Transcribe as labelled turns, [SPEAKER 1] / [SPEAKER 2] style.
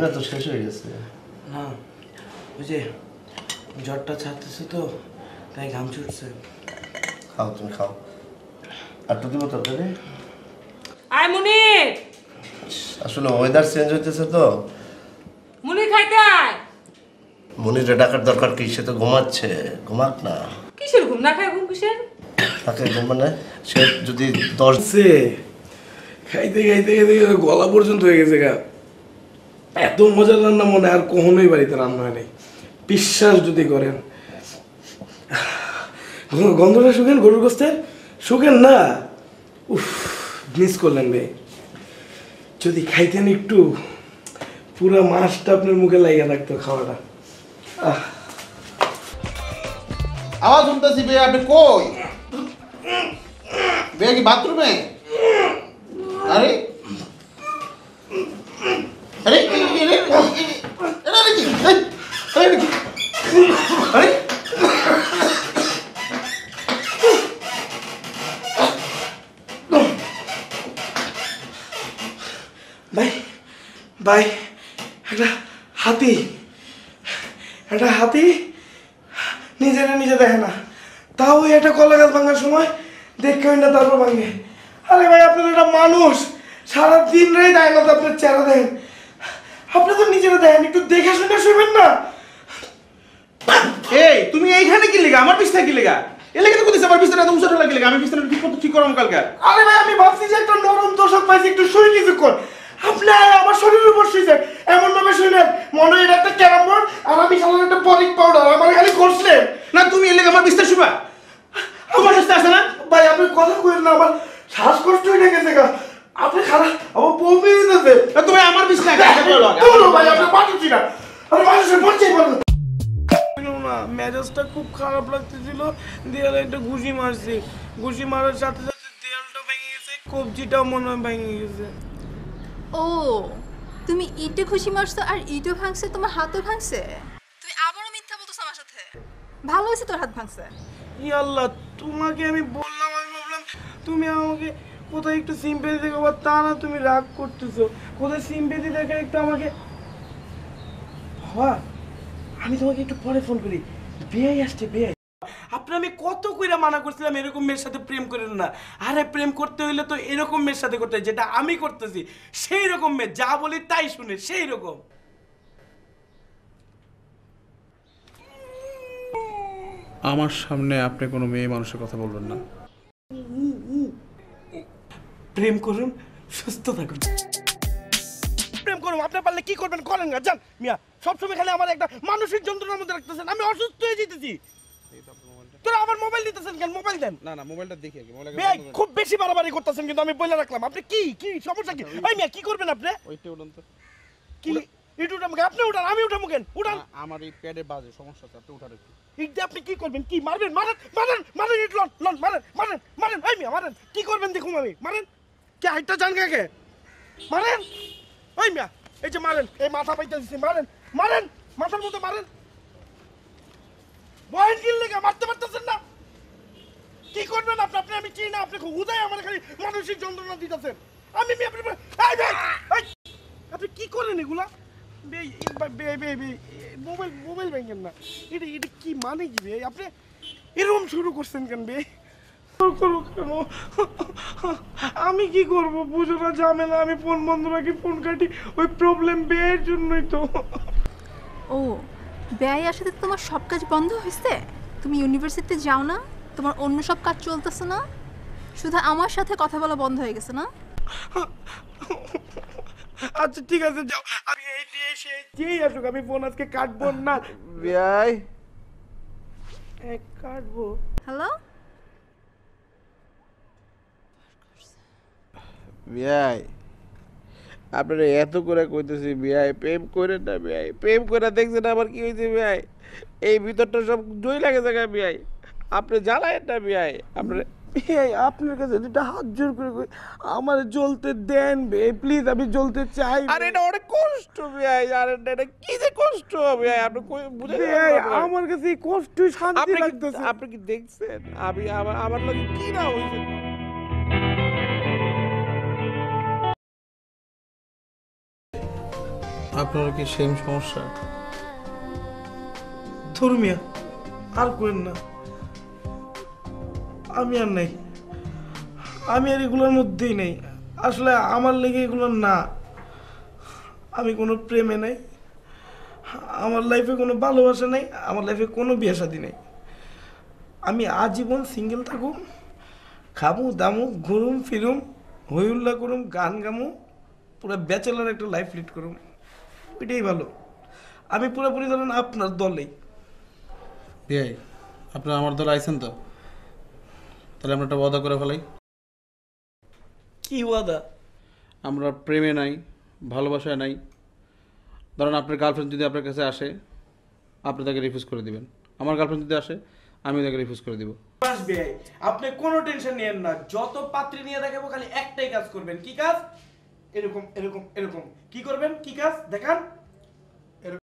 [SPEAKER 1] না তো শেষ হয়ে গেছে।
[SPEAKER 2] না ওই যে জ্বরটা ছাড়তেছে তো তাই ঘাম ছুটছে।
[SPEAKER 1] খাও তুমি খাও। আর তো দিব তরকারি।
[SPEAKER 3] আয় মুনির,
[SPEAKER 1] আসলে ওয়েদার চেঞ্জ হইতেছে তো।
[SPEAKER 3] মুনির খাইতে আয়।
[SPEAKER 1] মনিরে ডাকার দরকার কি? সে তো ঘুমাচ্ছে, ঘুমাক না।
[SPEAKER 3] কিসের ঘুম? না খায় ঘুম কিসের?
[SPEAKER 1] তাকে ঘুম মানে সে যদি 10
[SPEAKER 4] খাইতে খাইতে খাইতে গলা পর্যন্ত হয়ে গেছে গা। এত মজার রান্না মনে আর কখনোই বাড়িতে রান্না হয় নাই, বিশ্বাস যদি করেন। গন্ধটা শুকেন, গরুর গোস্তের শুকেন না। উফ, মিস করলেন ভাই। যদি খাইতেন একটু, পুরো মাছটা আপনার মুখে লাগিয়ে থাকতো খাওয়াটা।
[SPEAKER 5] আওয়াজ শুনতেছি বে, আপনি কই? বে কি বাথরুমে? আরে আরে আরে কি? আরে কি? আরে
[SPEAKER 4] ভাই ভাই, একটা হাতি, একটা হাতি নিজেরা নিজে দেখে না, তাও ওই একটা কলা গাছ ভাঙার সময় দেখে না তারপর ভাঙে। আরে ভাই, আপনি তো একটা মানুষ, সারাদিন রে দেয় না তো আপনার চেহারা দেখেন। আপনি তো নিজেরা দেখেন, একটু দেখে শুনে শুনবেন না।
[SPEAKER 5] এই তুমি এইখানে কি লেগা? আমার বিছনা কি লেগা? এ লেগে তো কইতেছ আমার বিছনা এত উঁচা লাগি লেগা। আমি বিছনা ঠিক করব কালকে।
[SPEAKER 4] আরে ভাই, আমি ভাবছি যে একটা নরম দোষক পাইছি, একটু শুই কিছুক্ষণ। আপনি আমার শরীরের উপর শুয়েছেন, এমন ভাবে শুনেন মনে হয় এটা একটা ক্যারাম বোর্ড আর আমি সাধারণ একটা বরিক পাউডার। আমার খালি করছিলেন
[SPEAKER 5] না, তুমি এ লেগে আমার বিছনা শুবা? আমার বিছনা আছে না?
[SPEAKER 4] ভাই, আপনি কথা কইেন না, আমার শ্বাসকষ্ট হয়ে গেছে গা। আপনি খারাপ, আমার বমি দিতেছে।
[SPEAKER 5] তুমি আমার বিছনা কাছে বলো।
[SPEAKER 4] ভাই, আপনি পাঠিয়েছি না, আমি মানুষের পরিচয় বলবো না। মেজাজটা খুব খারাপ লাগতেছিল, দেয়ালে একটা ঘুষি মারছি। ঘুষি মারার সাথে সাথে দেয়ালটা ভেঙে গেছে, কবজিটাও মনে হয় ভেঙে গেছে।
[SPEAKER 6] ও, তুমি ইটে খুশি মারছো আর ইটও ভাঙছে, তোমার হাতও ভাঙছে? তুমি আবারও মিথ্যা বলতেছো আমার সাথে। ভালো হয়েছে তোর হাত ভাঙছে।
[SPEAKER 4] আল্লাহ, তোমাকে আমি বললাম, আমি ভাবলাম তুমি আমাকে কোথায় একটু সিম্পেথি দেখাবো, তা না তুমি রাগ করতেছো। কোথায় সিম্পেথি দেখে একটু আমাকে। বাবা, আমি তোমাকে একটু পরে ফোন করি, বিয়ে আসছে বিয়ে। আপনার আমি কত কইরা মানা করছিলাম এরকম মেয়ের সাথে প্রেম করেন না। আরে প্রেম করতে হইলে তো এরকম মেয়ের সাথে করতে হয়, যেটা আমি করতেছি সেই রকম মেয়ে, যা বলি তাই শুনে সেই রকম।
[SPEAKER 7] আমার সামনে আপনি কোনো মেয়ে মানুষের কথা বলবেন না।
[SPEAKER 4] প্রেম করুন, সুস্থ থাকুন। প্রেম করুন, আপনি পারলে কি করবেন করেন না, জান মিয়া। সবসময় খালি আমার একটা মানসিক যন্ত্রণার মধ্যে রাখতেছেন, আমি অসুস্থ হয়ে যেতেছি। তোরা আমার মোবাইল দিতেছেন কেন? মোবাইল দেন।
[SPEAKER 7] না না, মোবাইলটা দেখি আগে।
[SPEAKER 4] ভাই, খুব বেশি বাড়াবাড়ি করতেছেন কিন্তু, আমি বলে রাখলাম। আপনি কি কি সমস্যা কি? ভাই মিয়া, কি করবেন আপনি?
[SPEAKER 7] ওইটা উঠান তো।
[SPEAKER 4] কি ইট উঠাম? আপনি উঠান, আমি উঠামু কেন? উঠান।
[SPEAKER 7] আমার এই প্যাডে বাজে সমস্যা আছে, আপনি উঠান একটু।
[SPEAKER 4] ইট দিয়ে আপনি কি করবেন? কি মারবেন? মারেন মারেন মারেন, ইট লন লন, মারেন মারেন মারেন। ভাই মিয়া মারেন, কি করবেন দেখুন আমি। মারেন, কে হাইটটা জান কাকে? মারেন ভাই মিয়া, এই যে মারেন, এই মাথা পাইতে দিচ্ছি, মারেন মারেন, মাথার মধ্যে মারেন। বয়েন কিল লেগে মারতে পারতেছেন না? কি করবেন আপনি? আপনি আমি চিনি না, আপনি হুদাই আমার খালি মানসিক যন্ত্রণা দিতেছেন। আমি আপনি আপনি কি করেন এগুলা? মোবাইল মোবাইল ভেঙেন না, এটা এটা কি মানে কি বে? আপনি এরকম শুরু করছেন কেন বে? কেন আমি কি করব বুঝো না, ঝামেলা। আমি ফোন বন্ধ রাখি, ফোন কাটি, ওই প্রবলেম বের জন্যই তো।
[SPEAKER 6] ও, ব্যয় আসাতে তোমার সব কাজ বন্ধ হয়েছে? তুমি ইউনিভার্সিটিতে যাও না? তোমার অন্য সব কাজ চলতেছে না? শুধু আমার সাথে কথা বলা বন্ধ হয়ে গেছে না?
[SPEAKER 4] আচ্ছা ঠিক আছে, যাও। আমি এই এসে যেই আসুক আমি ফোন আজকে কাটবো না।
[SPEAKER 5] ভাই
[SPEAKER 4] কাটবো।
[SPEAKER 6] হ্যালো,
[SPEAKER 5] ভাই আপনারা এত করে কইতেছি ভাই, প্রেম করে না ভাই। প্রেম করে দেখছেন আবার কি হয়েছে ভাই? এই ভিতরটা সব জয় লাগে জায়গায় ভাই। আপনি জ্বালায়েন না ভাই। আপনার
[SPEAKER 4] আপনার কাছে দুটো হাত জোর করে আমার জ্বলতে দেন বে প্লিজ, আমি জ্বলতে চাই।
[SPEAKER 5] আরে এটা অনেক কষ্ট ভাই। আরে এটা কি যে কষ্ট ভাই, আপনি বুঝে
[SPEAKER 4] আমার কাছে কষ্ট শান্তি লাগতেছে।
[SPEAKER 5] আপনি কি দেখছেন আমি আমার লাগে কি না হয়েছে?
[SPEAKER 7] আপনার কি সেম সমস্যা?
[SPEAKER 4] ধর্মিয়া আর করেন না, আমি আর নাই, আমি আর এগুলোর মধ্যেই নেই। আসলে আমার লেগে এগুলো না, আমি কোনো প্রেমে নাই, আমার লাইফে কোনো ভালোবাসা নাই, আমার লাইফে কোনো বিয়ে শাদী নেই। আমি আজীবন সিঙ্গেল থাকুম, খাবো দামু, ঘুরুম ফিরুম, হই উল্লাহ করুম, গান গামু, পুরো ব্যাচেলার একটা লাইফ লিড করুম, ওইটাই ভালো। আমি পুরোপুরি ধরেন আপনার দলেই।
[SPEAKER 7] বিআই, আপনারা আমার দলে আইছেন তো? তাহলে আমরা একটা ওয়াদা করে ফেলাই।
[SPEAKER 4] কি ওয়াদা?
[SPEAKER 7] আমরা প্রেমে নাই, ভালোবাসায় নাই। ধরেন আপনার গার্লফ্রেন্ড যদি আপনার কাছে আসে, আপনি তাকে রিফিউজ করে দিবেন। আমার গার্লফ্রেন্ড যদি আসে, আমি তাকে রিফিউজ করে দিব।
[SPEAKER 4] আসবে, আপনি কোনো টেনশন নিয়েন না। যত পাত্রী নিয়ে দেখাবো খালি একটাই কাজ করবেন। কি কাজ? এরকম এরকম এরকম কি করবেন? কি কাজ দেখান।